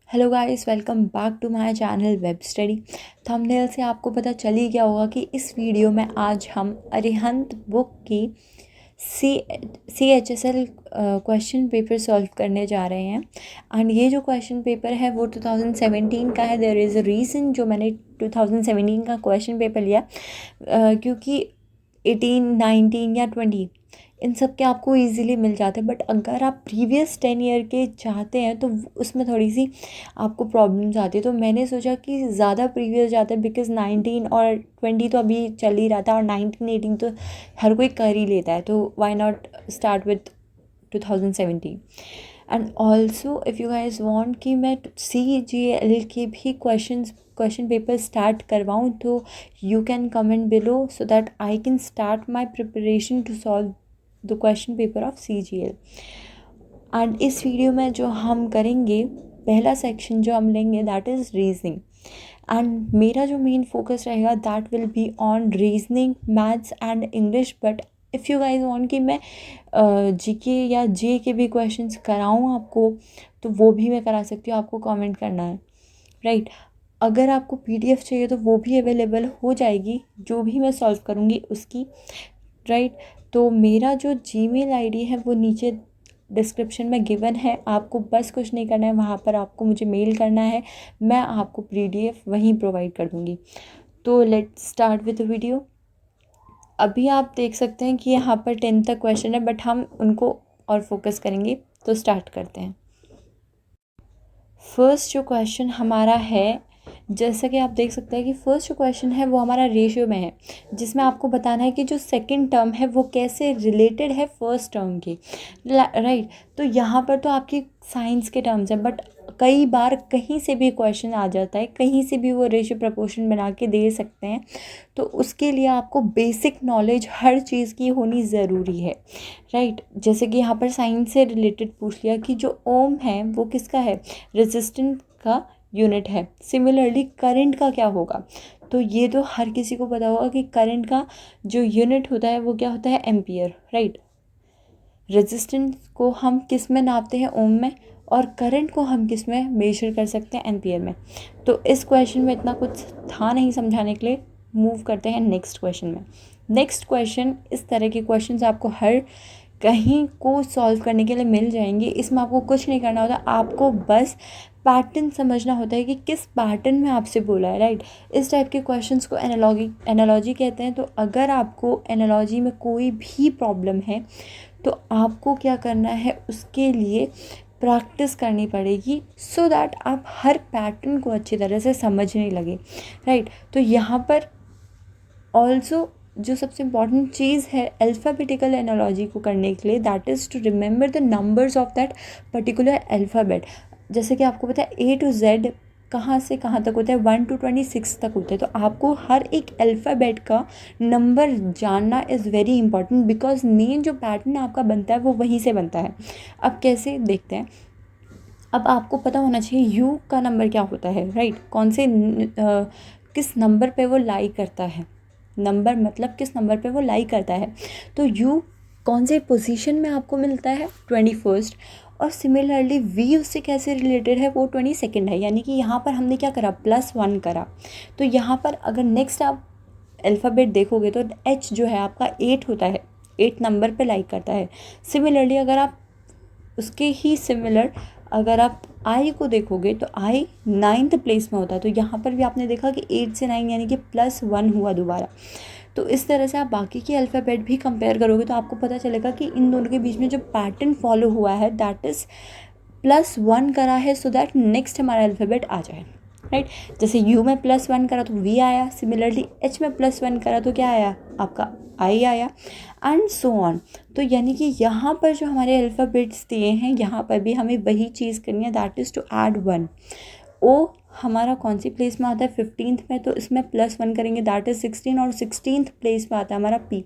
Hello guys, welcome back to my channel web study. Thumbnail से आपको पता चल ही गया होगा कि इस वीडियो में आज हम अरिहंत बुक की CHSL क्वेश्चन पेपर सॉल्व करने जा रहे हैं। एंड ये जो क्वेश्चन पेपर है वो 2017 का है। देयर इज़ अ रीज़न जो मैंने 2017 का क्वेश्चन पेपर लिया, क्योंकि 18, 19 या 20 इन सब के आपको इजीली मिल जाते हैं। बट अगर आप प्रीवियस 10 ईयर के चाहते हैं तो उसमें थोड़ी सी आपको प्रॉब्लम्स आती है। तो मैंने सोचा कि ज़्यादा प्रीवियस जाते हैं, बिकॉज 19 और 20 तो अभी चल ही रहा था और 19, 18 तो हर कोई कर ही लेता है। तो why not start with 2017। And also if you guys want कि मैं CGL के भी क्वेश्चन पेपर स्टार्ट करवाऊँ, तो you can comment below so that I can start my preparation to solve the question paper of CGL। And इस video में जो हम करेंगे, पहला सेक्शन जो हम लेंगे दैट इज़ रीजनिंग। एंड मेरा जो मेन फोकस रहेगा that will be on reasoning, maths and English. But if you guys want कि मैं GK या जे के भी क्वेश्चंस कराऊँ आपको, तो वो भी मैं करा सकती हूँ। आपको कमेंट करना है, राइट। अगर आपको PDF चाहिए तो वो भी अवेलेबल हो जाएगी, जो भी मैं सॉल्व करूँगी उसकी, राइट। तो मेरा जो Gmail ID है वो नीचे डिस्क्रिप्शन में गिवन है। आपको बस कुछ नहीं करना है, वहाँ पर आपको मुझे मेल करना है, मैं आपको PDF वहीं प्रोवाइड कर दूँगी। तो let's start with the video. अभी आप देख सकते हैं कि यहाँ पर 10 तक क्वेश्चन है, बट हम उनको और फोकस करेंगे। तो स्टार्ट करते हैं। फर्स्ट जो क्वेश्चन हमारा है, जैसा कि आप देख सकते हैं कि फर्स्ट जो क्वेश्चन है वो हमारा रेशियो में है, जिसमें आपको बताना है कि जो सेकंड टर्म है वो कैसे रिलेटेड है फर्स्ट टर्म के, राइट। तो यहाँ पर तो आपकी साइंस के टर्म्स हैं, बट कई बार कहीं से भी क्वेश्चन आ जाता है, कहीं से भी वो रेशियो प्रपोर्शन बना के दे सकते हैं। तो उसके लिए आपको बेसिक नॉलेज हर चीज़ की होनी ज़रूरी है, राइट। जैसे कि यहाँ पर साइंस से रिलेटेड पूछ लिया कि जो ओम है वो किसका है, रेजिस्टेंस का यूनिट है। सिमिलरली करंट का क्या होगा, तो ये तो हर किसी को पता होगा कि करंट का जो यूनिट होता है वो क्या होता है, एम्पियर, राइट। रेजिस्टेंस को हम किस में नापते हैं, ओम में, और करंट को हम किस में मेजर कर सकते हैं, एम्पियर में। तो इस क्वेश्चन में इतना कुछ था नहीं समझाने के लिए। मूव करते हैं नेक्स्ट क्वेश्चन में। नेक्स्ट क्वेश्चन, इस तरह के क्वेश्चंस आपको हर कहीं को सॉल्व करने के लिए मिल जाएंगे। इसमें आपको कुछ नहीं करना होता, आपको बस पैटर्न समझना होता है कि किस पैटर्न में आपसे बोला है, राइट। इस टाइप के क्वेश्चंस को एनालॉजी कहते हैं। तो अगर आपको एनालॉजी में कोई भी प्रॉब्लम है तो आपको क्या करना है, उसके लिए प्रैक्टिस करनी पड़ेगी, सो दैट आप हर पैटर्न को अच्छी तरह से समझने लगे, राइट। तो यहाँ पर ऑल्सो जो सबसे इम्पॉर्टेंट चीज़ है अल्फ़ाबेटिकल एनालॉजी को करने के लिए, that is to remember the numbers of that particular alphabet. जैसे कि आपको पता है A to Z कहाँ से कहाँ तक होता है, 1 to 26 तक होता है। तो आपको हर एक अल्फ़ाबेट का नंबर जानना is very important, because main जो पैटर्न आपका बनता है वो वहीं से बनता है। अब कैसे देखते हैं। अब आपको पता होना चाहिए U का नंबर क्या होता है, राइट। कौन से किस नंबर पे वो लाई करता है, नंबर मतलब किस नंबर पे वो लाई करता है। तो U कौन से पोजीशन में आपको मिलता है, 21st। और सिमिलरली V उससे कैसे रिलेटेड है, वो 22nd है। यानी कि यहाँ पर हमने क्या करा, +1 करा। तो यहाँ पर अगर नेक्स्ट आप अल्फ़ाबेट देखोगे तो H जो है आपका 8 होता है, 8 नंबर पे लाइक करता है। सिमिलरली अगर आप उसके ही सिमिलर अगर आप आई को देखोगे तो आई 9th प्लेस में होता है। तो यहाँ पर भी आपने देखा कि 8 से 9 यानी कि +1 हुआ दोबारा। तो इस तरह से आप बाकी के अल्फ़ाबेट भी कंपेयर करोगे तो आपको पता चलेगा कि इन दोनों के बीच में जो पैटर्न फॉलो हुआ है दैट इज़ +1 करा है, सो दैट नेक्स्ट हमारा अल्फ़ाबेट आ जाए, राइट। जैसे U में +1 करा तो V आया, सिमिलरली H में +1 करा तो क्या आया, आपका I आया, एंड सो ऑन। तो यानी कि यहाँ पर जो हमारे अल्फ़ाबेट्स दिए हैं, यहाँ पर भी हमें वही चीज़ करनी है, that is to add 1। O हमारा कौन सी प्लेस में आता है, 15th में, तो इसमें +1 करेंगे दैट इज़ 16, और 16th प्लेस में आता है हमारा P।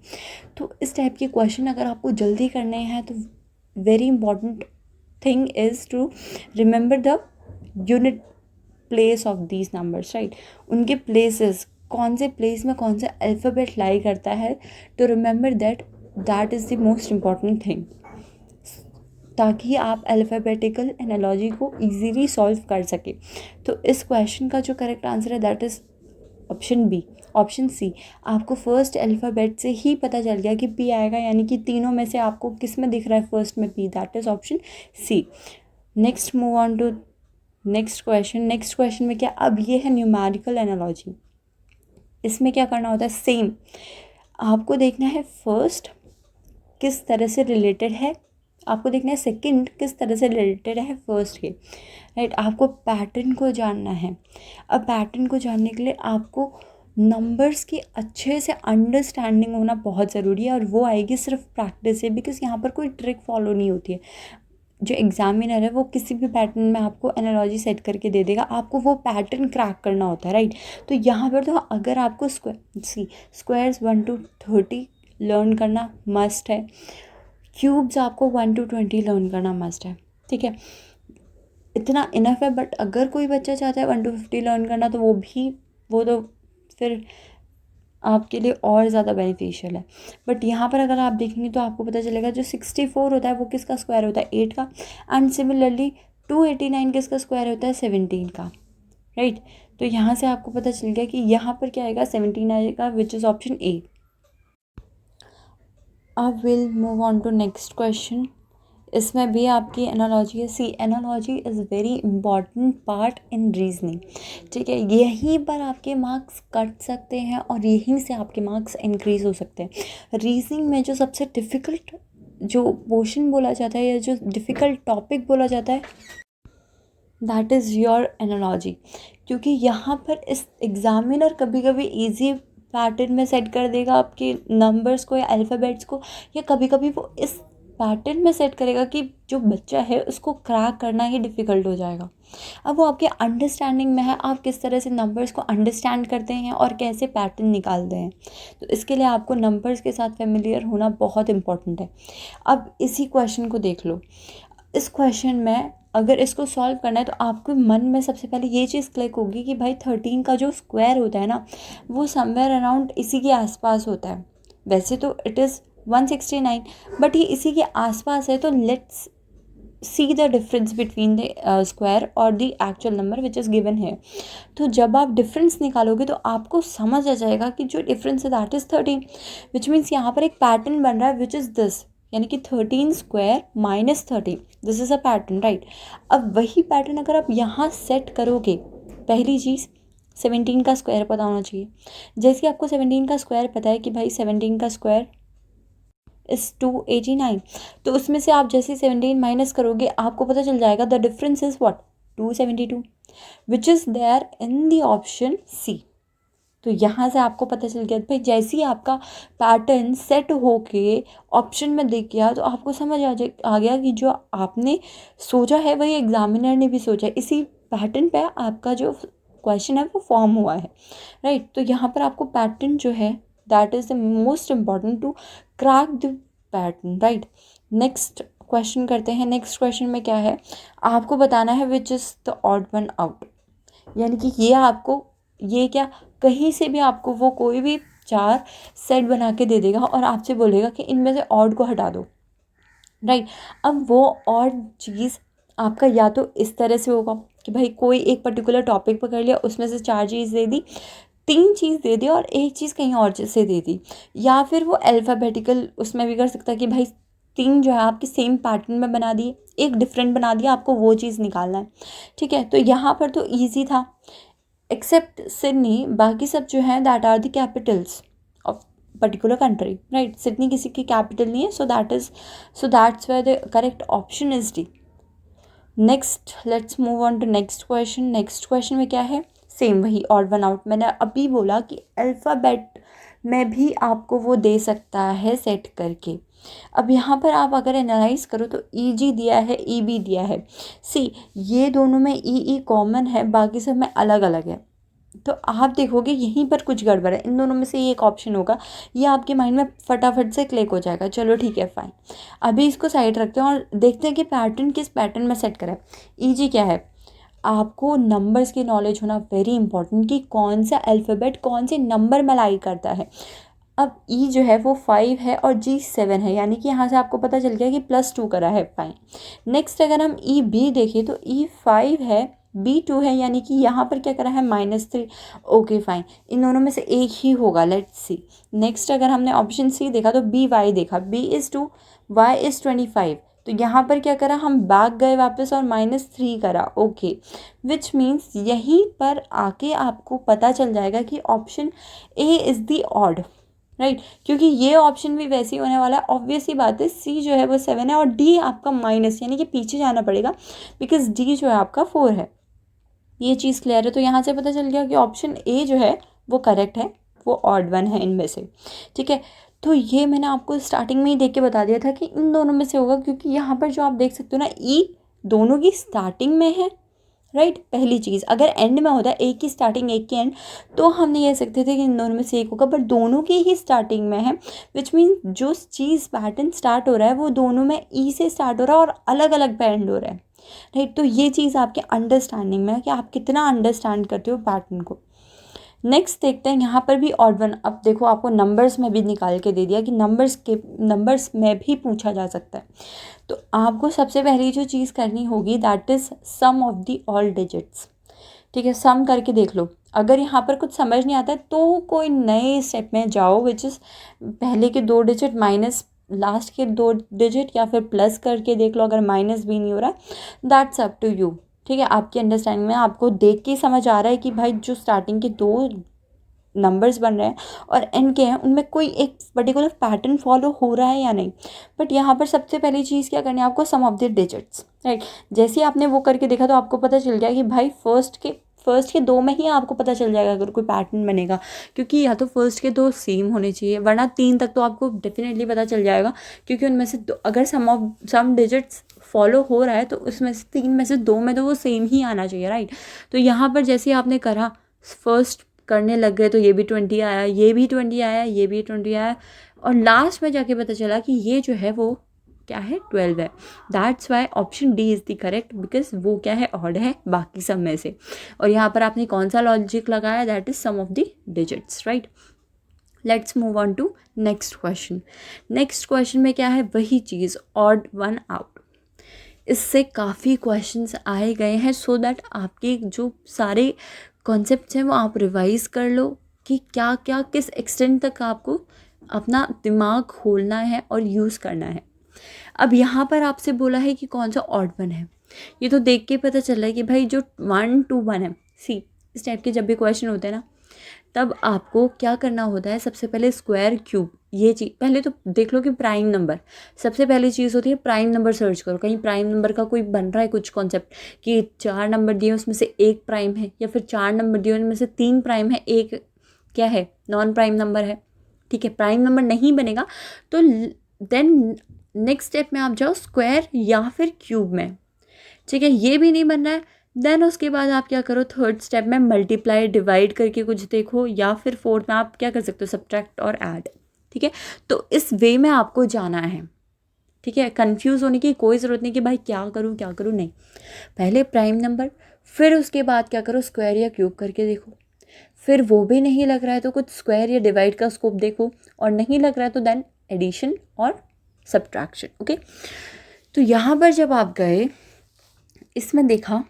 तो इस टाइप के क्वेश्चन अगर आपको जल्दी करने हैं तो very important thing is to remember the unit place of these numbers, right. उनके प्लेसेस, कौन से प्लेस में कौन सा अल्फ़ाबेट लाई करता है, to remember that is the most important thing. ताकि आप अल्फ़ाबेटिकल एनालॉजी को ईज़िली सॉल्व कर सकें। तो इस क्वेश्चन का जो करेक्ट आंसर है that is option B, option C. आपको फर्स्ट अल्फ़ाबेट से ही पता चल गया कि पी आएगा, यानी कि तीनों में से आपको किस में दिख रहा है फर्स्ट में P, that is option C. Next move on to next question. Next question में क्या, अब ये है न्यूमेरिकल एनालॉजी। इसमें क्या करना होता है, सेम आपको देखना है फर्स्ट किस तरह से रिलेटेड है, आपको देखना है सेकंड किस तरह से रिलेटेड है फर्स्ट के, राइट। आपको पैटर्न को जानना है। अब पैटर्न को जानने के लिए आपको नंबर्स की अच्छे से अंडरस्टैंडिंग होना बहुत ज़रूरी है, और वो आएगी सिर्फ प्रैक्टिस से, बिकॉज यहाँ पर कोई ट्रिक फॉलो नहीं होती है। जो एग्जामिनर है वो किसी भी पैटर्न में आपको एनालॉजी सेट करके दे देगा, आपको वो पैटर्न क्रैक करना होता है, राइट। तो यहाँ पर तो अगर आपको स्क्वायर्स 1 to 30 लर्न करना मस्ट है, क्यूब्स आपको 1 to 20 लर्न करना मस्ट है, ठीक है, इतना इनफ है। बट अगर कोई बच्चा चाहता है 1 to 50 लर्न करना, तो वो तो फिर आपके लिए और ज़्यादा बेनिफिशियल है। बट यहाँ पर अगर आप देखेंगे तो आपको पता चलेगा जो 64 होता है वो किसका स्क्वायर होता है, 8 का। एंड सिमिलरली 289 किसका स्क्वायर होता है, 17 का, राइट। तो यहाँ से आपको पता चल गया कि यहाँ पर क्या आएगा, 17 आएगा, विच इज़ ऑप्शन ए। अब will move on to next question. इसमें भी आपकी एनालॉजी है। See, analogy is very important part in reasoning, ठीक है। यहीं पर आपके मार्क्स कट सकते हैं और यहीं से आपके मार्क्स इंक्रीज हो सकते हैं। रीजनिंग में जो सबसे डिफ़िकल्ट जो पोर्शन बोला जाता है या जो डिफ़िकल्ट टॉपिक बोला जाता है दैट इज़ योर एनालॉजी, क्योंकि यहाँ पर इस एग्ज़ामिनर कभी कभी ईजी पैटर्न में सेट कर देगा आपके नंबर्स को या अल्फ़ाबेट्स को, या कभी कभी वो इस पैटर्न में सेट करेगा कि जो बच्चा है उसको क्रैक करना ही डिफ़िकल्ट हो जाएगा। अब वो आपके अंडरस्टैंडिंग में है, आप किस तरह से नंबर्स को अंडरस्टैंड करते हैं और कैसे पैटर्न निकालते हैं। तो इसके लिए आपको नंबर्स के साथ फेमिलियर होना बहुत इंपॉर्टेंट है। अब इसी क्वेश्चन को देख लो। इस क्वेश्चन में अगर इसको सॉल्व करना है तो आपके मन में सबसे पहले ये चीज़ क्लिक होगी कि भाई 13 का जो स्क्वायर होता है ना, वो समवेयर अराउंड इसी के आसपास होता है। वैसे तो इट इज़ 169, बट ये इसी के आसपास है, तो let's see the difference between the square और the actual number which is given है। तो जब आप डिफरेंस निकालोगे तो आपको समझ आ जाएगा कि जो डिफरेंस है दैट इज़ 13, विच मीन्स यहाँ पर एक पैटर्न बन रहा है विच इज़ दिस, यानी कि 13 square minus 30, this is a pattern, right. अब वही पैटर्न अगर आप यहाँ सेट करोगे, पहली चीज़ 17 का स्क्वायर पता होना चाहिए। जैसे आपको 17 का स्क्वायर पता है कि भाई 17 का स्क्वायर इज़ 289, तो उसमें से आप जैसे 17 माइनस करोगे आपको पता चल जाएगा the difference is what, 272, which is there in the option C. तो यहाँ से आपको पता चल गया भाई, जैसे ही आपका पैटर्न सेट होके ऑप्शन में दिख गया तो आपको समझ आ गया कि जो आपने सोचा है वही एग्जामिनर ने भी सोचा है। इसी पैटर्न पे आपका जो क्वेश्चन है वो फॉर्म हुआ है, राइट। तो यहाँ पर आपको पैटर्न जो है that is the most important to crack the pattern, right. Next question करते हैं। नेक्स्ट क्वेश्चन में क्या है, आपको बताना है which is the odd one out, यानी कि ये आपको ये क्या कहीं से भी आपको वो कोई भी 4 सेट बना के दे देगा और आपसे बोलेगा कि इनमें से ऑड को हटा दो, राइट। अब वो ऑड चीज़ आपका या तो इस तरह से होगा कि भाई कोई एक पर्टिकुलर टॉपिक पकड़ लिया, उसमें से 4 चीज़ दे दी, 3 चीज़ दे दी और एक चीज़ कहीं और से दे दी, या फिर वो अल्फ़ाबेटिकल उसमें भी कर सकता है कि भाई 3 जो है आपके सेम पैटर्न में बना दिए, एक डिफरेंट बना दिया, आपको वो चीज़ निकालना है, ठीक है। तो यहाँ पर तो ईजी था एक्सेप्ट सिडनी, बाकी सब जो हैं that are the capitals of particular country, right. Sydney किसी की कैपिटल नहीं है, so that's where the correct option is D. Next let's move on to next question. Next question में क्या है, सेम वही ऑड वन आउट। मैंने अभी बोला कि अल्फ़ाबेट में भी आपको वो दे सकता है सेट करके। अब यहाँ पर आप अगर एनालाइज करो तो ई जी दिया है, ई बी दिया है। सी, ये दोनों में ई कॉमन है, बाकी सब में अलग अलग है। तो आप देखोगे यहीं पर कुछ गड़बड़ है, इन दोनों में से एक ऑप्शन होगा, ये आपके माइंड में फटाफट से क्लिक हो जाएगा। चलो ठीक है, फाइन। अभी इसको साइड रखते हैं और देखते हैं कि पैटर्न किस पैटर्न में सेट करें। ई जी क्या है, आपको नंबर्स की नॉलेज होना वेरी इंपॉर्टेंट कि कौन सा अल्फ़ाबेट कौन से नंबर में लाई करता है। अब ई जो है वो 5 है और जी 7 है, यानी कि यहाँ से आपको पता चल गया कि +2 करा है, फाइन। नेक्स्ट अगर हम ई बी देखें तो ई 5 है, बी 2 है, यानी कि यहाँ पर क्या करा है -3, ओके फाइन। इन दोनों में से एक ही होगा, लेट्स सी। नेक्स्ट अगर हमने ऑप्शन सी देखा तो बी वाई देखा, बी इज़ 2, वाई इज़ 25, तो यहाँ पर क्या करा, हम बैक गए वापस और -3 करा, ओके। विच मीन्स यहीं पर आके आपको पता चल जाएगा कि option A is the odd, right, क्योंकि ये ऑप्शन भी वैसे ही होने वाला है। ऑब्वियस ही बात है, सी जो है वो 7 है और डी आपका माइनस, यानी कि पीछे जाना पड़ेगा, बिकॉज डी जो है आपका 4 है। ये चीज़ क्लियर है, तो यहाँ से पता चल गया कि ऑप्शन ए जो है वो करेक्ट है, वो ऑड वन है इनमें से, ठीक है। तो ये मैंने आपको स्टार्टिंग में ही देख के बता दिया था कि इन दोनों में से होगा, क्योंकि यहाँ पर जो आप देख सकते हो ना, ई दोनों की स्टार्टिंग में है, राइट। पहली चीज़, अगर एंड में होता है, एक की स्टार्टिंग एक की एंड, तो हम नहीं कह सकते थे कि इन दोनों में से एक होगा, बट दोनों की ही स्टार्टिंग में है, विच मीन जो चीज़ पैटर्न स्टार्ट हो रहा है वो दोनों में ई से स्टार्ट हो रहा है और अलग अलग पे एंड हो रहा है, राइट। तो ये चीज़ आपके अंडरस्टैंडिंग में है कि आप कितना अंडरस्टैंड करते हो पैटर्न को। नेक्स्ट देखते हैं यहाँ पर भी ऑड वन। अब देखो आपको नंबर्स में भी निकाल के दे दिया कि नंबर्स में भी पूछा जा सकता है। तो आपको सबसे पहली जो चीज़ करनी होगी that is sum of the all digits, ठीक है। सम करके देख लो, अगर यहाँ पर कुछ समझ नहीं आता है तो कोई नए स्टेप में जाओ, विच इज़ पहले के 2 डिजिट माइनस लास्ट के 2 डिजिट, या फिर प्लस करके देख लो अगर माइनस भी नहीं हो रहा, दैट्स अप टू यू, ठीक है। आपकी अंडरस्टैंडिंग में आपको देख के ही समझ आ रहा है कि भाई जो स्टार्टिंग के 2 नंबर्स बन रहे हैं और एंड के हैं उनमें कोई एक पर्टिकुलर पैटर्न फॉलो हो रहा है या नहीं। बट यहाँ पर सबसे पहली चीज़ क्या करनी है आपको, सम ऑफ द डिजिट्स, राइट। जैसे ही आपने वो करके देखा तो आपको पता चल गया कि भाई फर्स्ट के 2 में ही आपको पता चल जाएगा अगर कोई पैटर्न बनेगा, क्योंकि या तो फर्स्ट के 2 सेम होने चाहिए, वरना 3 तक तो आपको डेफिनेटली पता चल जाएगा, क्योंकि उनमें से अगर सम डिजिट्स फॉलो हो रहा है तो उसमें से 3 में से 2 में तो वो सेम ही आना चाहिए, राइट। तो यहाँ पर जैसे आपने करा, फर्स्ट करने लग गए तो ये भी 20 आया, ये भी 20 आया, ये भी 20 आया, और लास्ट में जाके पता चला कि ये जो है वो क्या है, 12 है। That's why option D is the correct, because वो क्या है, ऑड है बाकी सब में से। और यहाँ पर आपने कौन सा लॉजिक लगाया, that is sum of the digits, right. Let's move on to next question. Next question में क्या है, वही चीज़, ऑड वन आउट। इससे काफ़ी क्वेश्चंस आए गए हैं, सो दैट आपके जो सारे कॉन्सेप्ट्स हैं वो आप रिवाइज कर लो कि क्या क्या किस एक्सटेंट तक आपको अपना दिमाग खोलना है और यूज़ करना है। अब यहाँ पर आपसे बोला है कि कौन सा ऑड वन है, ये तो देख के पता चल रहा है कि भाई जो 1 2 1 है। सी, इस टाइप के जब भी क्वेश्चन होते हैं ना, तब आपको क्या करना होता है, सबसे पहले स्क्वायर क्यूब, ये चीज़ पहले तो देख लो कि प्राइम नंबर, सबसे पहली चीज़ होती है प्राइम नंबर सर्च करो। कहीं प्राइम नंबर का कोई बन रहा है कुछ कॉन्सेप्ट कि 4 नंबर दिए उसमें से 1 प्राइम है, या फिर 4 नंबर दिए उनमें से 3 प्राइम है, एक क्या है, नॉन प्राइम नंबर है, ठीक है। प्राइम नंबर नहीं बनेगा तो देन नेक्स्ट स्टेप में आप जाओ स्क्वायर या फिर क्यूब में, ठीक है। ये भी नहीं बन रहा है, देन उसके बाद आप क्या करो, थर्ड स्टेप में मल्टीप्लाई डिवाइड करके कुछ देखो, या फिर फोर्थ में आप क्या कर सकते हो, सब्ट्रैक्ट और ऐड, ठीक है। तो इस वे में आपको जाना है, ठीक है। कंफ्यूज होने की कोई ज़रूरत नहीं कि भाई क्या करूँ, नहीं। पहले प्राइम नंबर, फिर उसके बाद क्या करो, स्क्वायर या क्यूब करके देखो, फिर वो भी नहीं लग रहा है तो कुछ स्क्वायर या डिवाइड का स्कोप देखो, और नहीं लग रहा है तो देन एडिशन और सब्ट्रैक्शन, ओके। तो यहाँ पर जब आप गए, इसमें देखा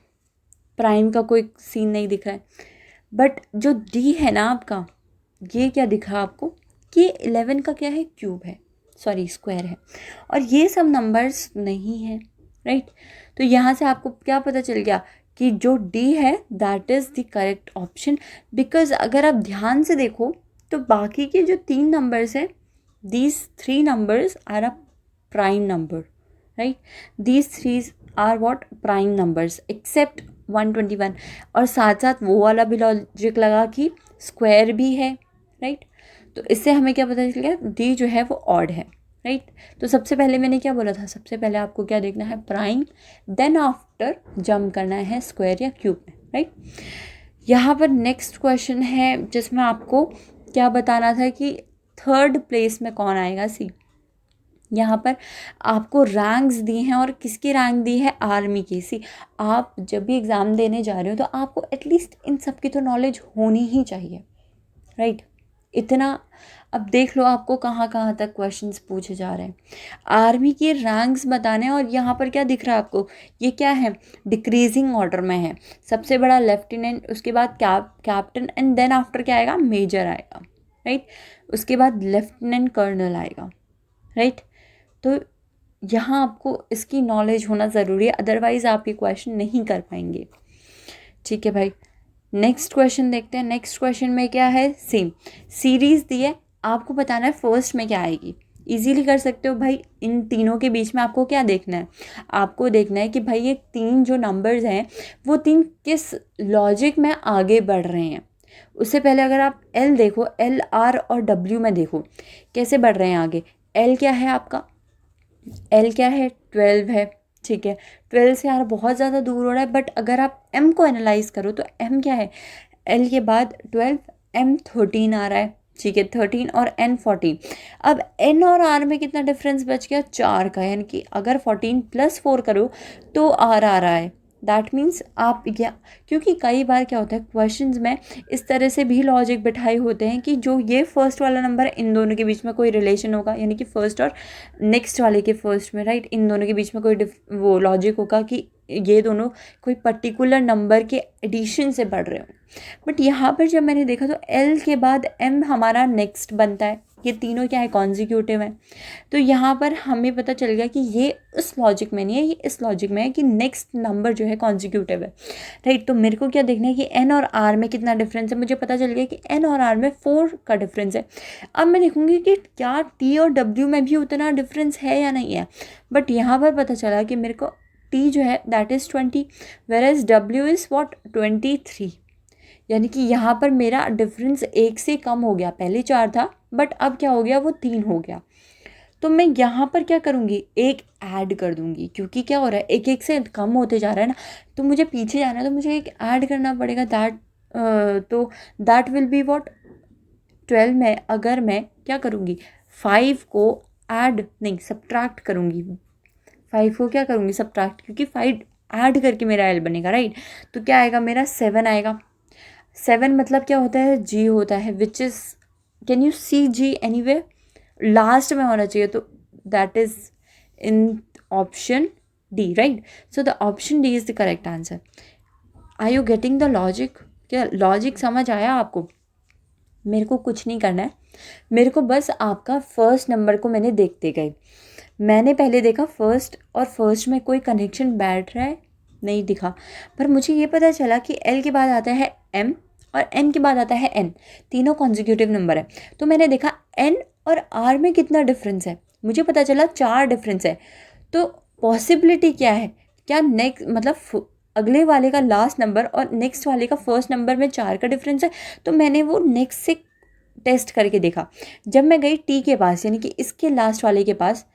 प्राइम का कोई सीन नहीं दिख रहा है, बट जो डी है ना आपका, ये क्या दिख रहा है आपको कि 11 का क्या है, क्यूब है, सॉरी स्क्वायर है, और ये सब नंबर्स नहीं है, राइट। तो यहाँ से आपको क्या पता चल गया कि जो डी है that is the correct option, because अगर आप ध्यान से देखो तो बाकी के जो 3 नंबर्स हैं, these 3 numbers are a prime number, right. These 3 are what, prime numbers, except 121, और साथ साथ वो वाला भी लॉजिक लगा कि स्क्वायर भी है, राइट। तो इससे हमें क्या पता चल गया, डी जो है वो ऑड है, राइट। तो सबसे पहले मैंने क्या बोला था, सबसे पहले आपको क्या देखना है, प्राइम, देन आफ्टर जंप करना है स्क्वायर या क्यूब में, राइट। यहाँ पर नेक्स्ट क्वेश्चन है जिसमें आपको क्या बताना था कि थर्ड प्लेस में कौन आएगा। सी, यहाँ पर आपको रैंक्स दी हैं, और किसकी रैंक दी है, आर्मी की। सी, आप जब भी एग्ज़ाम देने जा रहे हो तो आपको एटलीस्ट इन सब की तो नॉलेज होनी ही चाहिए, राइट। इतना अब देख लो आपको कहाँ कहाँ तक क्वेश्चंस पूछे जा रहे हैं। आर्मी के रैंक्स बताने हैं और यहाँ पर क्या दिख रहा है आपको, ये क्या है, डिक्रीजिंग ऑर्डर में है। सबसे बड़ा लेफ्टिनेंट, उसके बाद कैप्टन एंड देन आफ्टर क्या आएगा, मेजर आएगा, राइट। उसके बाद लेफ्टिनेंट कर्नल आएगा, राइट। तो यहाँ आपको इसकी नॉलेज होना ज़रूरी है, अदरवाइज़ आप ये क्वेश्चन नहीं कर पाएंगे। ठीक है भाई, नेक्स्ट क्वेश्चन देखते हैं। नेक्स्ट क्वेश्चन में क्या है, सेम सीरीज़ दी है, आपको बताना है फर्स्ट में क्या आएगी। इजीली कर सकते हो भाई। इन तीनों के बीच में आपको क्या देखना है, आपको देखना है कि भाई ये तीन जो नंबर्स हैं वो तीन किस लॉजिक में आगे बढ़ रहे हैं। उससे पहले अगर आप एल देखो, एल आर और डब्ल्यू में देखो कैसे बढ़ रहे हैं आगे। एल क्या है आपका, एल क्या है, 12 है, ठीक है। 12 से यार बहुत ज़्यादा दूर हो रहा है, बट अगर आप एम को एनालाइज करो तो एम क्या है, एल के बाद 12, एम 13 आ रहा है, ठीक है, 13 और एन 14। अब एन और आर में कितना डिफरेंस बच गया, 4 का, यानी कि अगर 14 + 4 करो तो आर आ रहा है। दैट मीन्स आप या, क्योंकि कई बार क्या होता है क्वेश्चंस में इस तरह से भी लॉजिक बिठाए होते हैं कि जो ये फर्स्ट वाला नंबर है इन दोनों के बीच में कोई रिलेशन होगा, यानी कि फर्स्ट और नेक्स्ट वाले के फर्स्ट में, राइट, इन दोनों के बीच में कोई वो लॉजिक होगा कि ये दोनों कोई पर्टिकुलर नंबर के एडिशन से बढ़ रहे हो। बट यहाँ पर जब मैंने देखा तो एल के बाद एम हमारा नेक्स्ट बनता है, ये तीनों क्या है, कॉन्जिक्यूटिव है। तो यहाँ पर हमें पता चल गया कि ये उस लॉजिक में नहीं है, ये इस लॉजिक में है कि नेक्स्ट नंबर जो है कॉन्जिक्यूटिव है, राइट। तो मेरे को क्या देखना है कि एन और आर में कितना डिफरेंस है। मुझे पता चल गया कि एन और आर में 4 का डिफरेंस है। अब मैं देखूँगी कि क्या टी और डब्ल्यू में भी उतना डिफरेंस है या नहीं है। बट यहाँ पर पता चला कि मेरे को टी जो है that is 20, whereas W is what 23, यानी कि यहाँ पर मेरा डिफरेंस 1 से कम हो गया। पहले 4 था बट अब क्या हो गया, वो 3 हो गया। तो मैं यहाँ पर क्या करूँगी, एक ऐड कर दूँगी, क्योंकि क्या हो रहा है, एक एक से कम होते जा रहा है ना, तो मुझे पीछे जाना है, तो मुझे एक ऐड करना पड़ेगा। तो दैट विल बी वॉट 12 में अगर मैं क्या करूँगी, 5 को ऐड नहीं सब्ट्रैक्ट करूँगी, 5 को क्या करूँगी, सब्ट्रैक्ट, क्योंकि 5 ऐड करके मेरा एल बनेगा, राइट। तो क्या आएगा, मेरा 7 आएगा। 7 मतलब क्या होता है, जी होता है, which is, can you see G anyway, लास्ट में होना चाहिए, तो that is in option D, right. So the option D is the correct answer. Are you getting the logic, क्या लॉजिक समझ आया आपको। मेरे को कुछ नहीं करना है, मेरे को बस आपका फर्स्ट नंबर को मैंने देखते गए, मैंने पहले देखा फर्स्ट, और फर्स्ट में कोई कनेक्शन बैठ रहा है नहीं दिखा, पर मुझे ये पता चला कि एल के बाद आता है एम और एन के बाद आता है एन, तीनों कॉन्जिक्यूटिव नंबर है। तो मैंने देखा एन और आर में कितना डिफरेंस है, मुझे पता चला 4 डिफरेंस है। तो पॉसिबिलिटी क्या है, क्या नेक्स्ट मतलब अगले वाले का लास्ट नंबर और नेक्स्ट वाले का फर्स्ट नंबर में 4 का डिफरेंस है। तो मैंने वो नेक्स्ट से टेस्ट करके देखा। जब मैं गई टी के पास, यानी कि इसके लास्ट वाले के पास,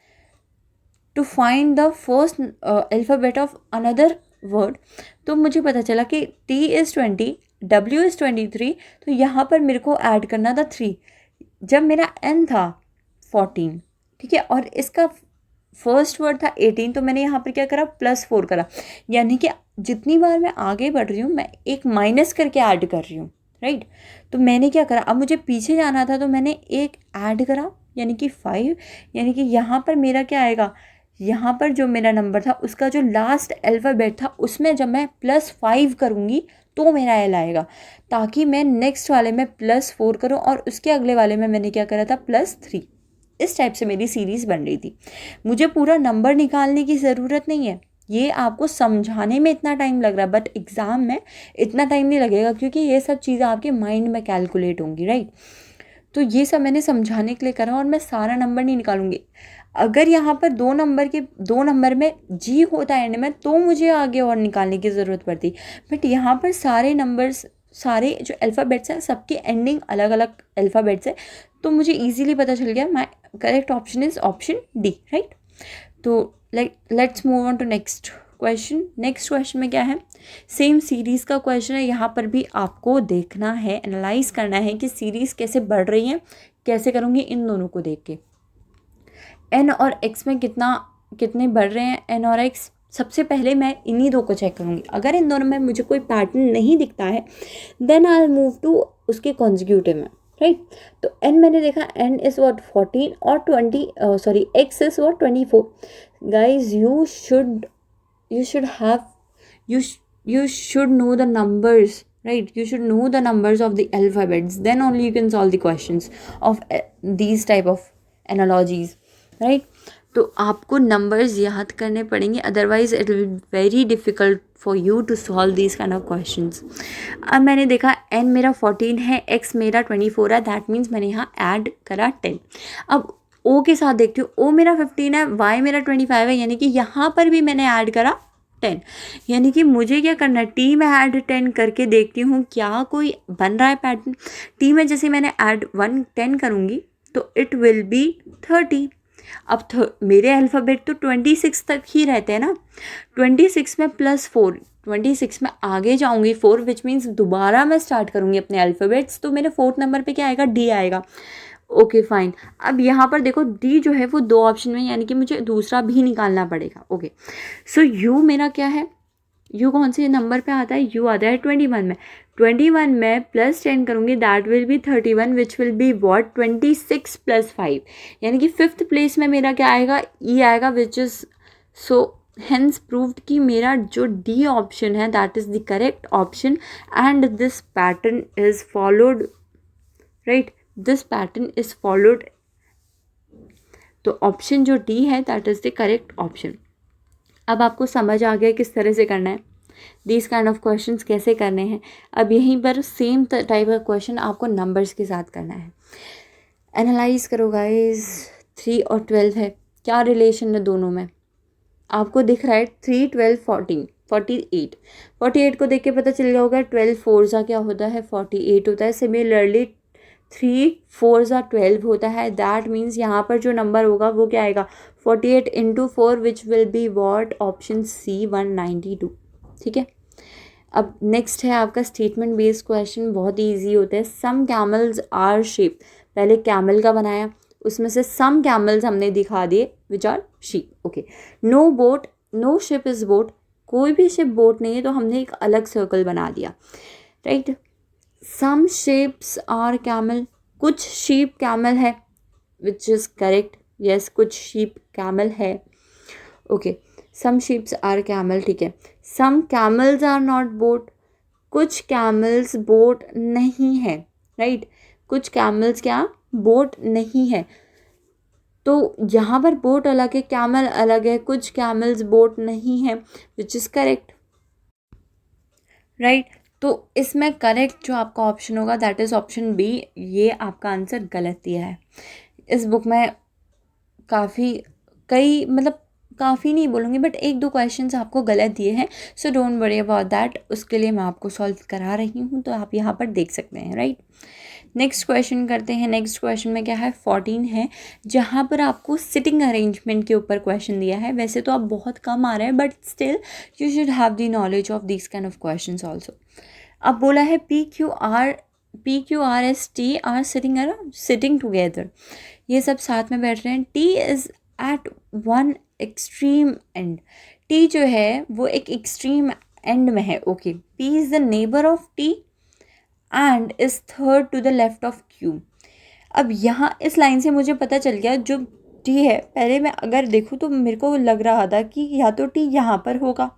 to find the first alphabet of another word, तो मुझे पता चला कि टी इज़ 20, डब्ल्यू इज़ 23, तो यहाँ पर मेरे को ऐड करना था 3। जब मेरा एन था 14, ठीक है, और इसका फर्स्ट वर्ड था 18, तो मैंने यहाँ पर क्या करा, +4 करा, यानी कि जितनी बार मैं आगे बढ़ रही हूँ मैं एक माइनस करके ऐड कर रही हूँ, राइट। तो मैंने क्या करा, अब मुझे पीछे जाना था, तो मैंने एक ऐड करा, यानी कि 5, यानी कि यहाँ पर मेरा क्या आएगा, यहाँ पर जो मेरा नंबर था उसका जो लास्ट अल्फ़ाबेट था उसमें जब मैं +5 करूँगी तो मेरा एल आएगा, ताकि मैं नेक्स्ट वाले में +4 करूँ और उसके अगले वाले में मैंने क्या करा था, +3। इस टाइप से मेरी सीरीज़ बन रही थी। मुझे पूरा नंबर निकालने की ज़रूरत नहीं है, ये आपको समझाने में इतना टाइम लग रहा है, बट एग्ज़ाम में इतना टाइम नहीं लगेगा, क्योंकि ये सब चीज़ें आपके माइंड में कैलकुलेट होंगी, राइट। तो ये सब मैंने समझाने के लिए करा, और मैं सारा नंबर नहीं निकालूंगी। अगर यहाँ पर 2 नंबर में जी होता है एंड में, तो मुझे आगे और निकालने की ज़रूरत पड़ती, बट यहाँ पर सारे नंबर्स, सारे जो अल्फ़ाबेट्स हैं सबकी एंडिंग अलग अलग अल्फ़ाबेट्स है, तो मुझे इजीली पता चल गया my correct option is option D, right. तो let's move on to next question. Next question में क्या है, सेम सीरीज़ का क्वेश्चन है। यहाँ पर भी आपको देखना है, एनालाइज करना है कि सीरीज़ कैसे बढ़ रही है, कैसे करूँगी, इन दोनों को देख के एन और एक्स में कितने बढ़ रहे हैं, एन और एक्स। सबसे पहले मैं इन्हीं दो को चेक करूँगी, अगर इन दोनों में मुझे कोई पैटर्न नहीं दिखता है then I will move to उसके कॉन्जिक्यूटिव में, राइट। तो n मैंने देखा n इज व्हाट 14 और 20 sorry x is what 24। Guys you should have you sh- you should know the numbers, right? You should know the numbers of the alphabets, then only you can solve the questions of these type of analogies, right? तो आपको numbers याद करने पड़ेंगे, otherwise it will be very difficult for you to solve these kind of questions. अब मैंने देखा n मेरा 14 है, x मेरा 24 है, दैट मीन्स मैंने यहाँ ऐड करा 10। अब o के साथ देखती हूँ, o मेरा 15 है, y मेरा 25 है, यानी कि यहाँ पर भी मैंने ऐड करा 10। यानी कि मुझे क्या करना है, टी में ऐड 10 करके देखती हूँ क्या कोई बन रहा है पैटर्न। टी में जैसे मैंने ऐड 10 करूँगी तो इट विल बी 30। अब मेरे अल्फ़ाबेट तो 26 तक ही रहते हैं ना, 26 में +4, 26 में आगे जाऊँगी 4, विच मीन्स दोबारा मैं स्टार्ट करूँगी अपने अल्फ़ाबेट्स, तो मेरे 4th नंबर पे क्या आएगा, डी आएगा। Okay fine. अब यहाँ पर देखो डी जो है वो 2 ऑप्शन में, यानी कि मुझे दूसरा भी निकालना पड़ेगा। ओके, सो यू मेरा क्या है, यू कौन से नंबर पे आता है, यू आता है 21 में। 21 में +10 करूँगी, that will B 31, which will be what 26 + 5, यानी कि 5th प्लेस में मेरा क्या आएगा, ई आएगा, which is so hence proved कि मेरा जो डी ऑप्शन है that is the correct option and this pattern is followed, right, this pattern is followed. तो ऑप्शन जो डी है that is the correct option. अब आपको समझ आ गया किस तरह से करना है, दीज काइंड ऑफ क्वेश्चंस कैसे करने हैं। अब यहीं पर सेम टाइप का क्वेश्चन आपको नंबर्स के साथ करना है। एनालाइज करो गाइस, 3 और 12 है, क्या रिलेशन है दोनों में, आपको दिख रहा है 3, 12, 14, 48। 48 को देख के पता चल गया होगा 12 4 सा क्या होता है, 48 होता है। सिमिलरली 3 4 सा 12 होता है, दैट मीन्स यहाँ पर जो नंबर होगा वो क्या आएगा, 48 × 4 which will be what, option C 192। ठीक है। अब नेक्स्ट है आपका स्टेटमेंट बेस्ड क्वेश्चन, बहुत ही ईजी होता है। सम कैमल्स आर शेप, पहले कैमल का बनाया, उसमें से सम कैमल्स हमने दिखा दिए which are sheep. Okay, no boat, no ship is boat, कोई भी शिप बोट नहीं है, तो हमने एक अलग सर्कल बना दिया, right. Some shapes are camel, कुछ शीप कैमल है, विच इज़ करेक्ट, यस, कुछ शीप कैमल है। Okay, some sheeps are camel, ठीक है। Some camels are not boat, कुछ कैमल्स बोट नहीं है, राइट, कुछ कैमल्स क्या बोट नहीं है। तो यहाँ पर बोट अलग है, कैमल अलग है, कुछ कैमल्स बोट नहीं है, विच इज़ करेक्ट, राइट। तो इसमें करेक्ट जो आपका ऑप्शन होगा दैट इज़ ऑप्शन बी। ये आपका आंसर गलत दिया है। इस बुक में कई मतलब काफ़ी नहीं बोलूँगी, बट 1-2 क्वेश्चंस आपको गलत दिए हैं, सो डोंट वरी अबाउट दैट, उसके लिए मैं आपको सॉल्व करा रही हूँ, तो आप यहाँ पर देख सकते हैं, राइट। नेक्स्ट क्वेश्चन करते हैं। नेक्स्ट क्वेश्चन में क्या है, 14 है, जहाँ पर आपको सिटिंग अरेंजमेंट के ऊपर क्वेश्चन दिया है। वैसे तो आप बहुत कम आ रहे हैं, but still you should have the knowledge of this kind of questions also. अब बोला है PQRST आर सिटिंग टुगेदर, ये सब साथ में बैठ रहे हैं। T is at one extreme end, T जो है वो एक एक्सट्रीम एंड में है। Okay, P is the neighbour of T and is third to the left of Q। अब यहाँ इस लाइन से मुझे पता चल गया जो T है, पहले मैं अगर देखूँ तो मेरे को लग रहा था कि या तो T यहाँ पर होगा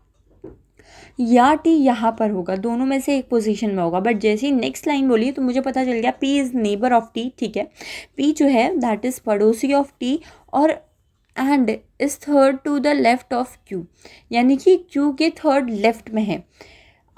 या T यहाँ पर होगा, दोनों में से एक पोजीशन में होगा, बट जैसे ही नेक्स्ट लाइन बोली तो मुझे पता चल गया P is neighbour of T। ठीक है, P जो है दैट इज़ पड़ोसी ऑफ T और and is third to the left of Q, यानी कि Q के थर्ड लेफ्ट में है।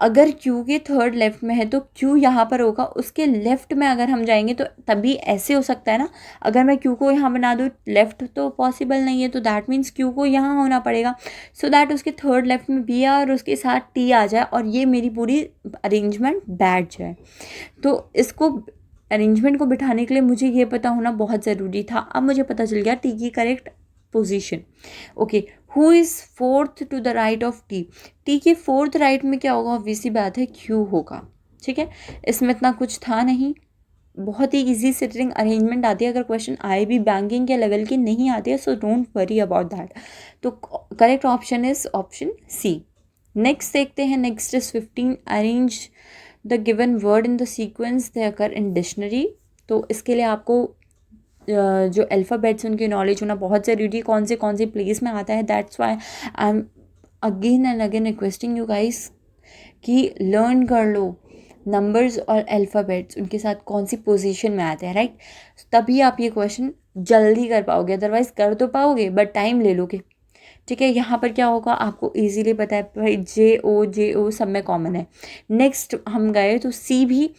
अगर Q के थर्ड लेफ्ट में है तो Q यहाँ पर होगा, उसके लेफ्ट में अगर हम जाएंगे तो तभी ऐसे हो सकता है ना, अगर मैं Q को यहाँ बना दूँ, लेफ्ट तो पॉसिबल नहीं है, तो दैट मीन्स Q को यहाँ होना पड़ेगा, सो दैट उसके थर्ड लेफ्ट में B और उसके साथ T आ जाए और ये मेरी पूरी अरेंजमेंट बैठ जाए। तो इसको अरेंजमेंट को बिठाने के लिए मुझे ये पता होना बहुत ज़रूरी था। अब मुझे पता चल गया T की correct position. Okay, who is fourth to the right of T, T के फोर्थ राइट में क्या होगा, ऑब्वियसली बात है Q होगा। ठीक है, इसमें इतना कुछ था नहीं, बहुत ही इजी सिटिंग अरेंजमेंट आती है। अगर क्वेश्चन आए भी बैंकिंग के लेवल की नहीं आती है, so don't worry about that. तो correct option is option C. Next देखते हैं, next is 15, arrange the given word in the sequence they occur in dictionary. तो इसके लिए आपको जो अल्फ़ाबेट्स उनकी नॉलेज होना बहुत ज़रूरी है, कौन से प्लेस में आता है। That's why I am again and again requesting you guys कि लर्न कर लो नंबर्स और अल्फ़ाबेट्स, उनके साथ कौन सी पोजीशन में आते हैं, राइट। तभी आप ये क्वेश्चन जल्दी कर पाओगे, अदरवाइज़ कर तो पाओगे बट टाइम ले लोगे, ठीक है। यहाँ पर क्या होगा, आपको इजीली पता है भाई जे ओ सब में कॉमन है। नेक्स्ट हम गए तो सी भी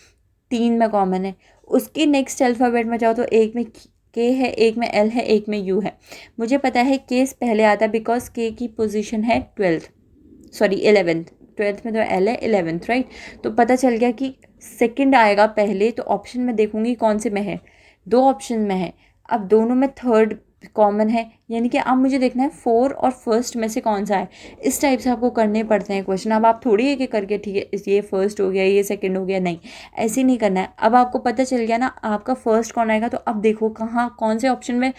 3 में कॉमन है। उसके नेक्स्ट अल्फ़ाबेट में जाओ तो एक में के है, एक में एल है, एक में यू है। मुझे पता है के पहले आता है बिकॉज के की पोजीशन है 11th। 12th में तो एल है, 11th, राइट। तो पता चल गया कि सेकंड आएगा पहले, तो ऑप्शन में देखूंगी कौन से में है, 2 ऑप्शन में है। अब दोनों में थर्ड कॉमन है, यानी कि अब मुझे देखना है 4 और फर्स्ट में से कौन सा है। इस टाइप से आपको करने पड़ते हैं क्वेश्चन। अब आप थोड़ी एक एक करके ठीक है ये फर्स्ट हो गया, ये सेकंड हो गया, नहीं ऐसे नहीं करना है। अब आपको पता चल गया ना आपका फर्स्ट कौन आएगा, तो अब देखो कहाँ कौन से ऑप्शन में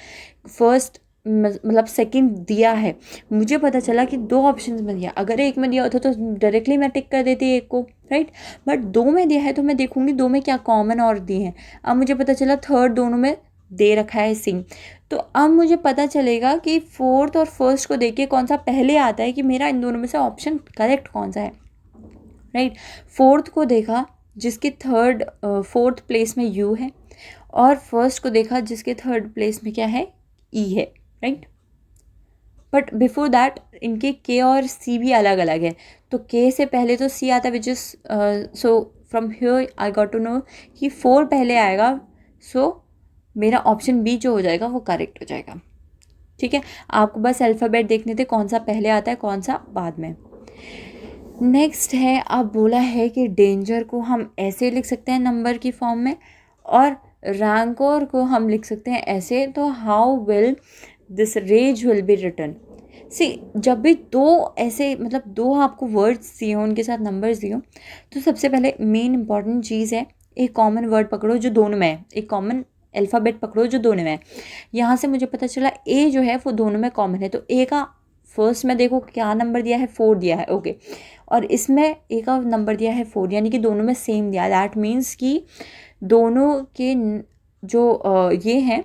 फर्स्ट मतलब सेकंड दिया है। मुझे पता चला कि 2 ऑप्शन में दिया, अगर एक में दिया होता तो डायरेक्टली मैं टिक कर देती एक को, राइट। बट 2 में दिया है तो मैं देखूंगी 2 में क्या कॉमन और दिए हैं। अब मुझे पता चला थर्ड दोनों में दे रखा है सिंह, तो अब मुझे पता चलेगा कि फोर्थ और फर्स्ट को देख के कौन सा पहले आता है कि मेरा इन दोनों में से ऑप्शन करेक्ट कौन सा है, राइट। फोर्थ को देखा जिसके फोर्थ प्लेस में यू है, और फर्स्ट को देखा जिसके थर्ड प्लेस में क्या है, ई है, राइट। बट बिफोर दैट इनके के और सी भी अलग अलग है। तो के से पहले तो सी आता है which is so from here I got to know कि 4 पहले आएगा, सो मेरा ऑप्शन बी जो हो जाएगा वो करेक्ट हो जाएगा, ठीक है। आपको बस अल्फ़ाबेट देखने थे कौन सा पहले आता है कौन सा बाद में। नेक्स्ट है, अब बोला है कि डेंजर को हम ऐसे लिख सकते हैं नंबर की फॉर्म में, और रैंकोर को हम लिख सकते हैं ऐसे। तो how will this rays will be written. See जब भी 2 ऐसे मतलब 2 आपको वर्ड्स दिए हो उनके साथ नंबर्स दिए हो, तो सबसे पहले मेन इंपॉर्टेंट चीज़ है एक कॉमन वर्ड पकड़ो जो दोनों में है, एक कॉमन अल्फ़ाबेट पकड़ो जो दोनों में है। यहाँ से मुझे पता चला ए जो है वो दोनों में कॉमन है, तो ए का फर्स्ट में देखो क्या नंबर दिया है, 4 दिया है, ओके। और इसमें ए का नंबर दिया है 4, यानी कि दोनों में सेम दिया। दैट मीन्स कि दोनों के जो ये हैं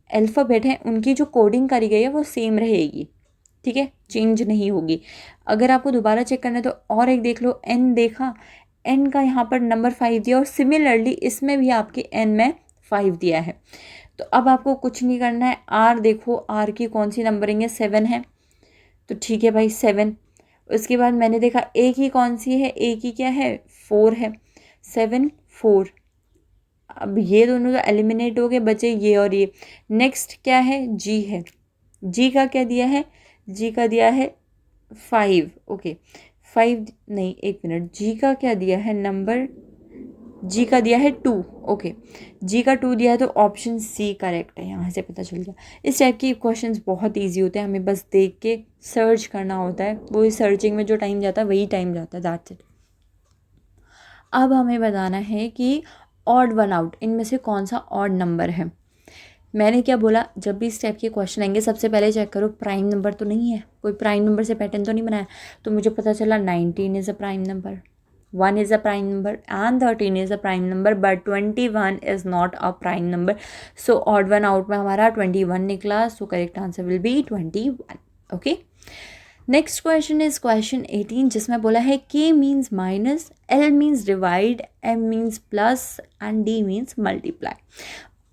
अल्फ़ाबेट हैं उनकी जो कोडिंग करी गई है वो सेम रहेगी, ठीक है, चेंज नहीं होगी। अगर आपको दोबारा चेक करना है तो और एक देख लो, एन देखा, एन का यहाँ पर नंबर 5 दिया, और सिमिलरली इसमें भी आपके एन में 5 दिया है। तो अब आपको कुछ नहीं करना है। आर देखो, आर की कौन सी नंबरिंग है, 7 है, तो ठीक है भाई 7। उसके बाद मैंने देखा ए की कौन सी है, ए की क्या है, 4 है, 7 4। अब ये दोनों तो एलिमिनेट हो गए, बचे ये और ये। नेक्स्ट क्या है, जी है, जी का क्या दिया है, जी का दिया है 5, ओके 5 नहीं, एक मिनट, जी का क्या दिया है नंबर, जी का दिया है 2, ओके जी का 2 दिया है, तो ऑप्शन सी करेक्ट है। यहाँ से पता चल गया। इस टाइप के क्वेश्चंस बहुत इजी होते हैं, हमें बस देख के सर्च करना होता है, वो सर्चिंग में जो टाइम जाता है वही टाइम जाता है, दैट्स इट। अब हमें बताना है कि ऑड वन आउट इनमें से कौन सा ऑड नंबर है। मैंने क्या बोला, जब भी इस टाइप के क्वेश्चन आएंगे सबसे पहले चेक करो प्राइम नंबर तो नहीं है, कोई प्राइम नंबर से पैटर्न तो नहीं बनाया। तो मुझे पता चला 19 is a prime number, 1 is a prime number and 13 is a prime number, but 21 is not a prime number. So odd one out में हमारा 21 निकला, so correct answer will be 21. Okay. Next question is question 18, जिसमें बोला है K means minus, L means divide, M means plus and D means multiply.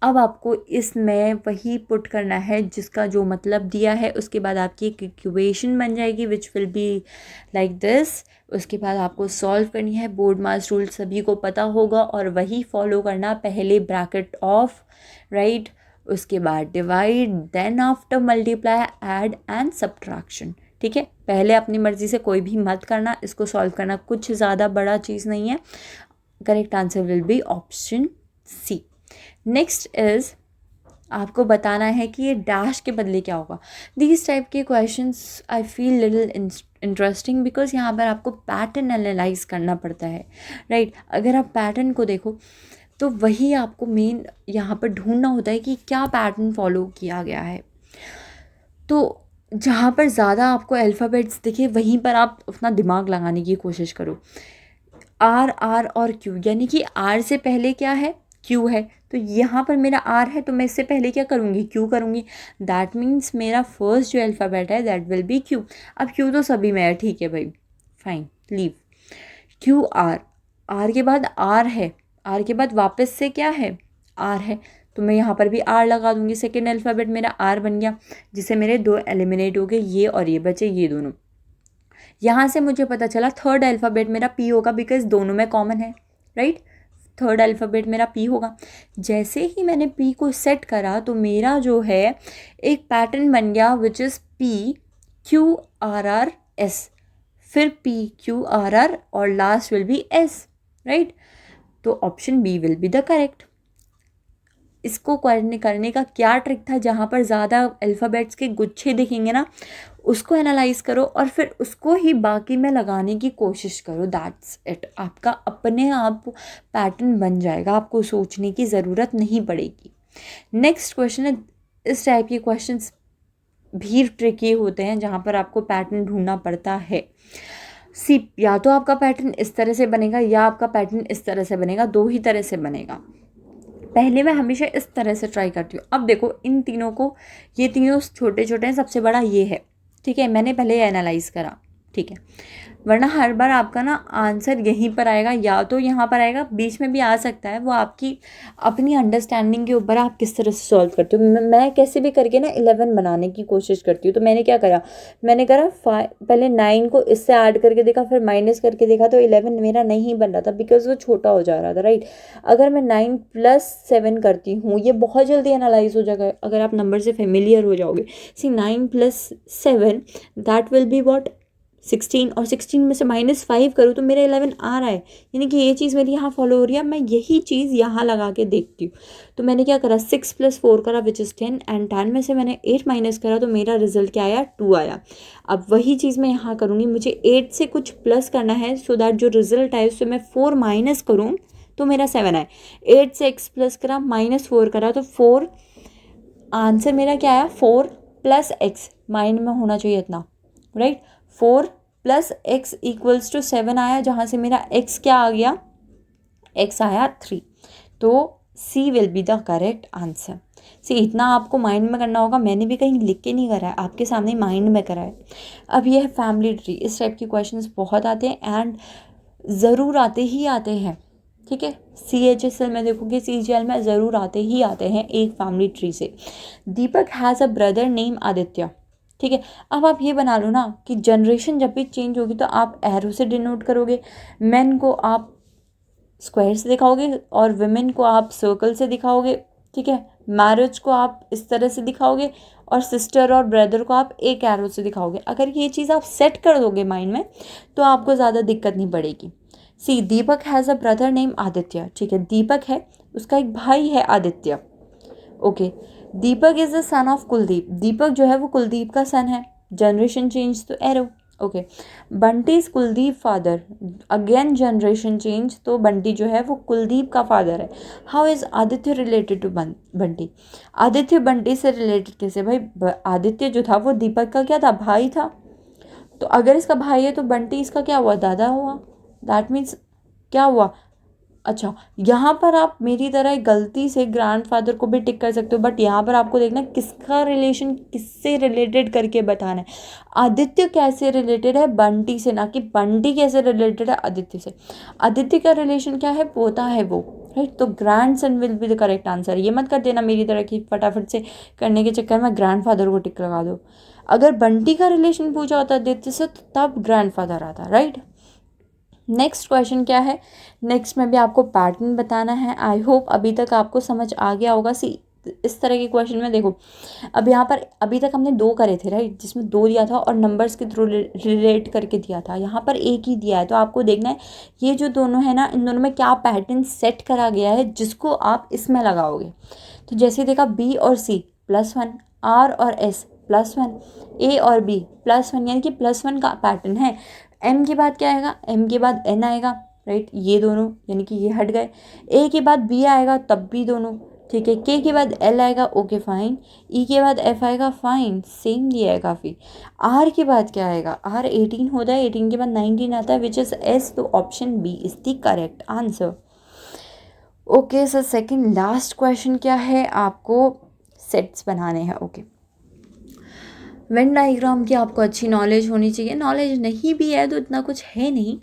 अब आपको इसमें वही पुट करना है जिसका जो मतलब दिया है, उसके बाद आपकी एक इक्वेशन बन जाएगी विच विल बी लाइक दिस। उसके बाद आपको सॉल्व करनी है, बोर्ड मास रूल सभी को पता होगा और वही फॉलो करना, पहले ब्रैकेट ऑफ, राइट, उसके बाद divide, then after multiply, add and subtraction, ठीक है। पहले अपनी मर्ज़ी से कोई भी मत करना, इसको सॉल्व करना कुछ ज़्यादा बड़ा चीज़ नहीं है। Correct answer will be option C. Next is आपको बताना है कि ये डैश के बदले क्या होगा। दीज टाइप के questions I feel little interesting because यहाँ पर आपको पैटर्न एनालाइज करना पड़ता है, राइट। अगर आप पैटर्न को देखो तो वही आपको मेन यहाँ पर ढूंढना होता है कि क्या पैटर्न फॉलो किया गया है। तो जहाँ पर ज़्यादा आपको अल्फ़ाबेट्स दिखे वहीं पर आप अपना दिमाग लगाने की कोशिश करो। आर आर और क्यू, यानी कि आर से पहले क्या है, क्यू है, तो यहाँ पर मेरा आर है, तो मैं इससे पहले क्या करूँगी, क्यू करूँगी। दैट मीन्स मेरा फर्स्ट जो अल्फ़ाबेट है दैट विल बी क्यू। अब क्यू तो सभी में है, ठीक है भाई, fine, leave Q R. R के बाद आर है, आर के बाद वापस से क्या है, आर है, तो मैं यहाँ पर भी आर लगा दूँगी। सेकेंड अल्फ़ाबेट मेरा आर बन गया, जिससे मेरे दो एलिमिनेट हो गए, ये और ये बचे, ये दोनों। यहाँ से मुझे पता चला थर्ड अल्फ़ाबेट मेरा पी होगा, बिकॉज दोनों में कॉमन है, राइट। थर्ड अल्फ़ाबेट मेरा पी होगा। जैसे ही मैंने पी को सेट करा तो मेरा जो है एक पैटर्न बन गया, which is P Q R R S, फिर पी क्यू आर आर और last will be S, right. तो option B will be the correct. इसको करने का क्या ट्रिक था, जहाँ पर ज़्यादा अल्फ़ाबेट्स के गुच्छे दिखेंगे ना, उसको एनालाइज करो और फिर उसको ही बाकी में लगाने की कोशिश करो, दैट्स इट। आपका अपने आप पैटर्न बन जाएगा, आपको सोचने की ज़रूरत नहीं पड़ेगी। नेक्स्ट क्वेश्चन है, इस टाइप के क्वेश्चंस भी ट्रिकी होते हैं, जहाँ पर आपको पैटर्न ढूंढना पड़ता है। सी, या तो आपका पैटर्न इस तरह से बनेगा या आपका पैटर्न इस तरह से बनेगा, दो ही तरह से बनेगा। पहले मैं हमेशा इस तरह से ट्राई करती हूँ। अब देखो इन तीनों को, ये तीनों छोटे छोटे हैं, सबसे बड़ा ये है, ठीक है, मैंने पहले एनालाइज करा, ठीक है। वरना हर बार आपका ना आंसर यहीं पर आएगा, या तो यहाँ पर आएगा, बीच में भी आ सकता है, वो आपकी अपनी अंडरस्टैंडिंग के ऊपर आप किस तरह से सॉल्व करते हो। मैं कैसे भी करके ना 11 बनाने की कोशिश करती हूँ। तो मैंने क्या करा, मैंने करा पहले 9 को इससे ऐड करके देखा, फिर माइनस करके देखा, तो 11 मेरा नहीं बन रहा था, बिकॉज वो छोटा हो जा रहा था, राइट। अगर मैं 9 + 7 करती हूँ, ये बहुत जल्दी एनालाइज हो जाएगा अगर आप नंबर से फेमिलियर हो जाओगे। सी 9 + 7 दैट विल बी वॉट 16, और 16 में से -5 करूँ तो मेरा 11 आ रहा है, यानी कि ये चीज़ मेरी यहाँ फॉलो हो रही है। मैं यही चीज़ यहाँ लगा के देखती हूँ। तो मैंने क्या करा, 6 + 4 करा, विच इज़ 10, एंड 10 में से मैंने 8 माइनस करा, तो मेरा रिजल्ट क्या आया, 2 आया। अब वही चीज़ मैं यहाँ करूँगी, मुझे 8 से कुछ प्लस करना है, सो दैट जो रिजल्ट आए उससे मैं 4 माइनस करूँ तो मेरा 7 आए। 8 से x प्लस करा, -4 करा, तो 4, आंसर मेरा क्या आया, 4 + x, माइंड में होना चाहिए इतना, राइट। 4 + x = 7 आया, जहाँ से मेरा x क्या आ गया, x आया 3। तो C will be the correct answer. See, इतना आपको माइंड में करना होगा, मैंने भी कहीं लिख के नहीं करा है, आपके सामने माइंड में करा है। अब ये है फैमिली ट्री। इस टाइप के क्वेश्चंस बहुत आते हैं एंड ज़रूर आते ही आते हैं, ठीक है। CHSL में देखोगे, CGL में ज़रूर आते ही आते हैं एक फैमिली ट्री से। Deepak has a brother name Aditya, ठीक है। अब आप ये बना लो ना कि जनरेशन जब भी चेंज होगी तो आप एरो से डिनोट करोगे, मेन को आप स्क्वायर से दिखाओगे और विमेन को आप सर्कल से दिखाओगे, ठीक है। मैरिज को आप इस तरह से दिखाओगे और सिस्टर और ब्रदर को आप एक एरो से दिखाओगे। अगर ये चीज़ आप सेट कर दोगे माइंड में तो आपको ज़्यादा दिक्कत नहीं पड़ेगी। See, Deepak has a brother name Aditya, ठीक है, दीपक है, उसका एक भाई है Aditya, okay. Deepak is the son of Kuldeep, Deepak जो है वो कुलदीप का सन है, जनरेशन चेंज तो arrow, okay. Bunty is Kuldeep father, again generation change, तो बंटी जो है वो कुलदीप का फादर है। How is Aditya related to Bunty, Aditya Bunty से रिलेटेड कैसे, भाई आदित्य जो था वो दीपक का क्या था, भाई था, तो अगर इसका भाई है तो बंटी इसका क्या हुआ, दादा हुआ। दैट मीन्स क्या हुआ, अच्छा, यहाँ पर आप मेरी तरह गलती से ग्रैंडफादर को भी टिक कर सकते हो, बट यहाँ पर आपको देखना किसका रिलेशन किससे रिलेटेड करके बताना है। आदित्य कैसे रिलेटेड है बंटी से, ना कि बंटी कैसे रिलेटेड है आदित्य से। आदित्य का रिलेशन क्या है, पोता है वो, राइट। तो grand son will be the correct answer. ये मत कर देना मेरी तरह की फटाफट से करने के चक्कर में ग्रैंडफादर को टिक लगा दो। अगर बंटी का रिलेशन पूछा होता आदित्य से तो तब ग्रैंडफादर आता, राइट। नेक्स्ट क्वेश्चन क्या है, नेक्स्ट में भी आपको पैटर्न बताना है। आई होप अभी तक आपको समझ आ गया होगा। सी, इस तरह के क्वेश्चन में देखो, अब यहाँ पर अभी तक हमने 2 करे थे, राइट, जिसमें 2 दिया था और नंबर्स के थ्रू रिलेट करके दिया था। यहाँ पर एक ही दिया है, तो आपको देखना है ये जो दोनों है ना, इन दोनों में क्या पैटर्न सेट करा गया है जिसको आप इसमें लगाओगे। तो जैसे देखा B और C +1, R और S +1, A और B +1, यानी कि +1 का पैटर्न है। M के बाद क्या आएगा, M के बाद N आएगा, राइट, ये दोनों यानी कि ये हट गए। A के बाद B आएगा, तब भी दोनों, ठीक है। K के बाद L आएगा, ओके फाइन। E के बाद F आएगा, फाइन, सेम दिया है काफ़ी। R के बाद क्या आएगा, R 18 होता है, 18 के बाद 19 आता है, विच इज़ S, तो option B is the correct answer. Okay sir, second last question क्या है, आपको सेट्स बनाने हैं। ओके, वेन डायग्राम की आपको अच्छी नॉलेज होनी चाहिए। नॉलेज नहीं भी है तो इतना कुछ है नहीं।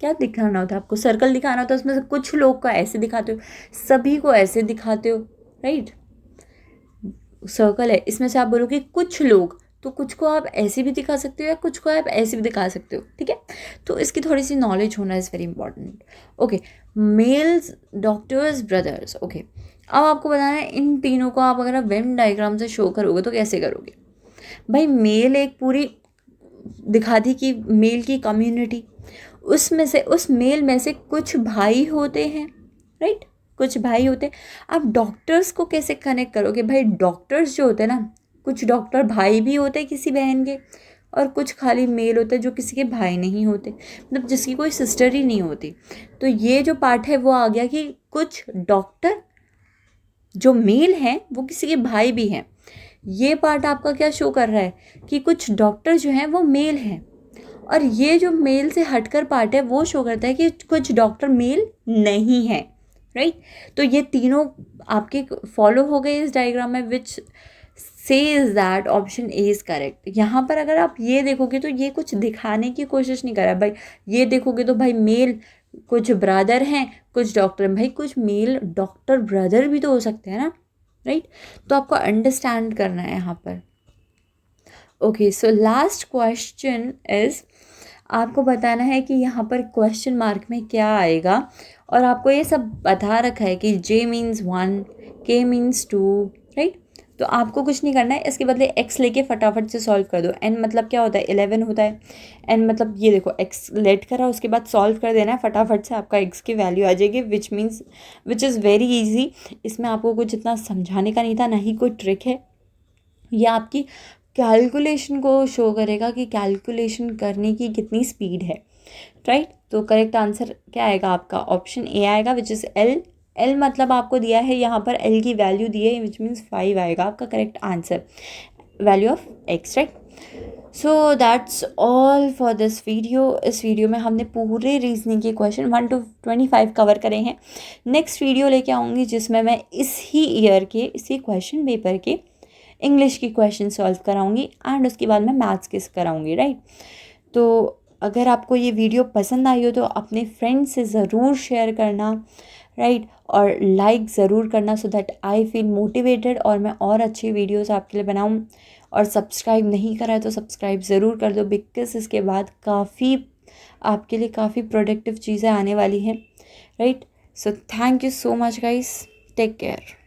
क्या दिखाना होता है आपको, सर्कल दिखाना होता है, उसमें से कुछ लोग को ऐसे दिखाते हो, सभी को ऐसे दिखाते हो, राइट। सर्कल है, इसमें से आप बोलोगे कुछ लोग, तो कुछ को आप ऐसे भी दिखा सकते हो या कुछ को आप ऐसे भी दिखा सकते हो, ठीक है। तो इसकी थोड़ी सी नॉलेज होना is very important. Okay, males doctors brothers. Okay, अब आपको बताना है इन तीनों को आप अगर वेन डायग्राम से शो करोगे तो कैसे करोगे। भाई मेल एक पूरी दिखा दी कि मेल की कम्युनिटी, उसमें से उस मेल में से कुछ भाई होते हैं, राइट, कुछ भाई होते हैं। आप डॉक्टर्स को कैसे कनेक्ट करोगे, भाई डॉक्टर्स जो होते हैं ना, कुछ डॉक्टर भाई भी होते हैं किसी बहन के, और कुछ खाली मेल होते हैं जो किसी के भाई नहीं होते, मतलब जिसकी कोई सिस्टर ही नहीं होती। तो ये जो पार्ट है वो आ गया कि कुछ डॉक्टर जो मेल हैं वो किसी के भाई भी हैं। ये पार्ट आपका क्या शो कर रहा है कि कुछ डॉक्टर जो हैं वो मेल हैं, और ये जो मेल से हटकर पार्ट है वो शो करता है कि कुछ डॉक्टर मेल नहीं है, राइट। तो ये तीनों आपके फॉलो हो गए इस डायग्राम में, which says that option A is correct. यहाँ पर अगर आप ये देखोगे तो ये कुछ दिखाने की कोशिश नहीं कर रहा है भाई। ये देखोगे तो भाई मेल कुछ ब्रदर हैं, कुछ डॉक्टर, भाई कुछ मेल डॉक्टर ब्रदर भी तो हो सकते हैं ना, राइट। तो आपको अंडरस्टैंड करना है यहाँ पर। Okay, so last question is, आपको बताना है कि यहाँ पर क्वेश्चन मार्क में क्या आएगा, और आपको ये सब बता रखा है कि J means 1, K means 2, right. तो आपको कुछ नहीं करना है, इसके बदले x लेके फटाफट से सॉल्व कर दो। n मतलब क्या होता है, 11 होता है। n मतलब ये देखो x लेट करा, उसके बाद सॉल्व कर देना है फटाफट से, आपका x की वैल्यू आ जाएगी, विच इज़ वेरी ईजी। इसमें आपको कुछ इतना समझाने का नहीं था, ना ही कोई ट्रिक है। ये आपकी कैलकुलेशन को शो करेगा कि कैलकुलेशन करने की कितनी स्पीड है, राइट। तो करेक्ट आंसर क्या आएगा आपका, ऑप्शन ए आएगा, विच इज़ एल। एल मतलब आपको दिया है यहाँ पर, एल की वैल्यू दी है, विच मीन्स 5 आएगा आपका correct answer, value of x, right. So that's all for this video. इस वीडियो में हमने पूरे रीजनिंग के क्वेश्चन 1 to 25 कवर करे हैं। नेक्स्ट वीडियो लेके आऊँगी जिसमें मैं इसी ईयर के, इसी क्वेश्चन पेपर के इंग्लिश की क्वेश्चन सॉल्व कराऊंगी, एंड उसके बाद मैं मैथ्स के कराऊंगी, राइट। तो अगर आपको ये वीडियो पसंद आई हो तो अपने फ्रेंड्स से ज़रूर शेयर करना, राइट, और लाइक ज़रूर करना, सो दैट आई फील मोटिवेटेड और मैं और अच्छी वीडियोस आपके लिए बनाऊं। और सब्सक्राइब नहीं करा है तो सब्सक्राइब ज़रूर कर दो, बिकॉज इसके बाद काफ़ी आपके लिए काफ़ी प्रोडक्टिव चीज़ें आने वाली हैं, right. So thank you so much guys, take care.